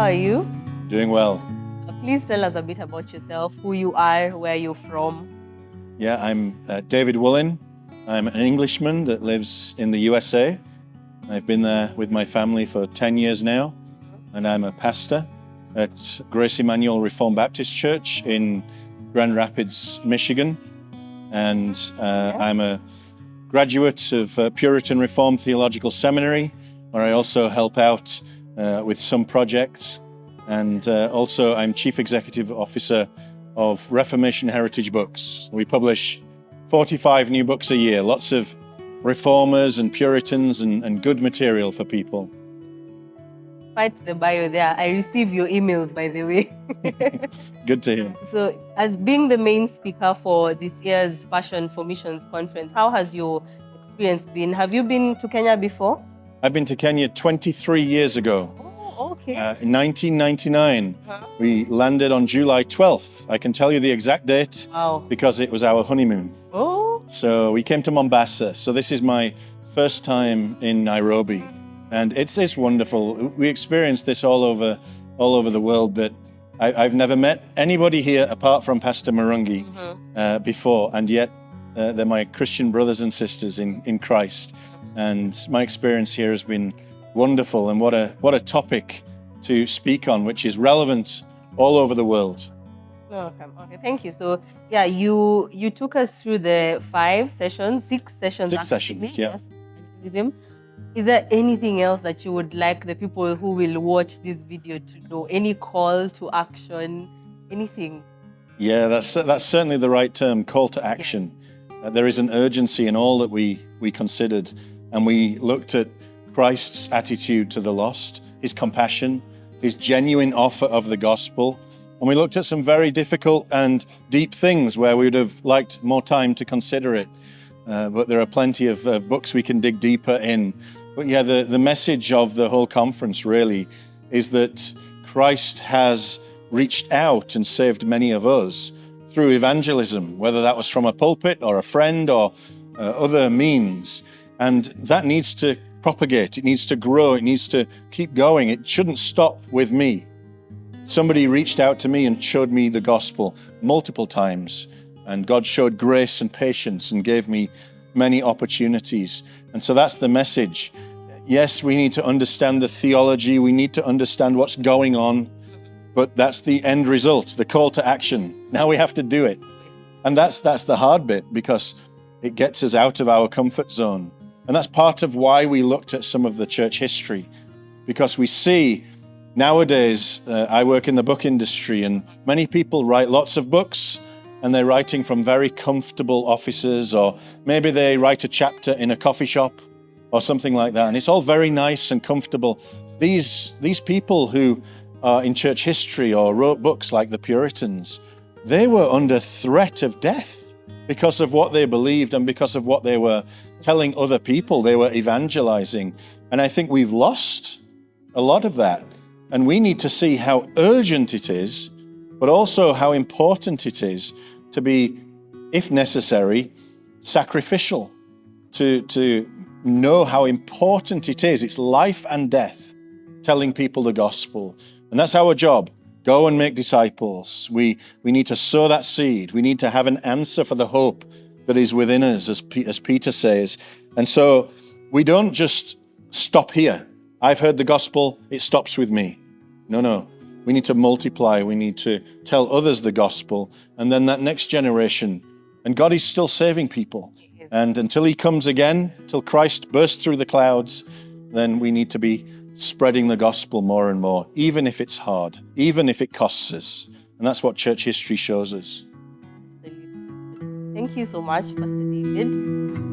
are you? Doing well. Please tell us a bit about yourself, who you are, where you're from. Yeah, I'm David Woollin. I'm an Englishman that lives in the USA. I've been there with my family for 10 years now, and I'm a pastor at Grace Emmanuel Reformed Baptist Church in Grand Rapids, Michigan. And I'm a graduate of Puritan Reformed Theological Seminary, where I also help out with some projects. And also I'm Chief Executive Officer of Reformation Heritage Books. We publish 45 new books a year, lots of reformers and Puritans and good material for people. Quite the bio there. I receive your emails, by the way. Good to hear. So, as being the main speaker for this year's Passion for Missions conference, how has your experience been? Have you been to Kenya before? I've been to Kenya 23 years ago. Oh, okay. In 1999, we landed on July 12th. I can tell you the exact date because it was our honeymoon. Oh. So we came to Mombasa. So this is my first time in Nairobi. And it's wonderful. We experienced this all over the world. That I've never met anybody here apart from Pastor Marungi before, and yet they're my Christian brothers and sisters in Christ. And my experience here has been wonderful, and what a topic to speak on, which is relevant all over the world. Okay, thank you. So yeah, you took us through the 6 sessions. Six sessions, yeah. Evangelism. Is there anything else that you would like the people who will watch this video to know? Any call to action? Anything? Yeah, that's certainly the right term, call to action. Yes. There is an urgency in all that we considered, and we looked at Christ's attitude to the lost, his compassion, his genuine offer of the gospel. And we looked at some very difficult and deep things where we would have liked more time to consider it. But there are plenty of books we can dig deeper in. But yeah, the message of the whole conference really is that Christ has reached out and saved many of us through evangelism, whether that was from a pulpit or a friend or other means. And that needs to propagate, it needs to grow, it needs to keep going. It shouldn't stop with me. Somebody reached out to me and showed me the gospel multiple times, and God showed grace and patience and gave me many opportunities. And so that's the message. Yes, we need to understand the theology, we need to understand what's going on, but that's the end result, the call to action. Now we have to do it. And that's the hard bit, because it gets us out of our comfort zone. And that's part of why we looked at some of the church history, because we see nowadays, I work in the book industry, and many people write lots of books, and they're writing from very comfortable offices, or maybe they write a chapter in a coffee shop or something like that. And it's all very nice and comfortable. These people who are in church history or wrote books like the Puritans, they were under threat of death because of what they believed and because of what they were telling other people. They were evangelizing. And I think we've lost a lot of that. And we need to see how urgent it is, but also how important it is to be, if necessary, sacrificial, to know how important it is. It's life and death, telling people the gospel. And that's our job. Go and make disciples. We need to sow that seed. We need to have an answer for the hope that is within us, as Peter says. And so we don't just stop here. I've heard the gospel, it stops with me. No. We need to multiply. We need to tell others the gospel. And then that next generation. And God is still saving people. And until he comes again, till Christ bursts through the clouds, then we need to be spreading the gospel more and more, even if it's hard, even if it costs us. And that's what church history shows us. Thank you so much, Pastor David.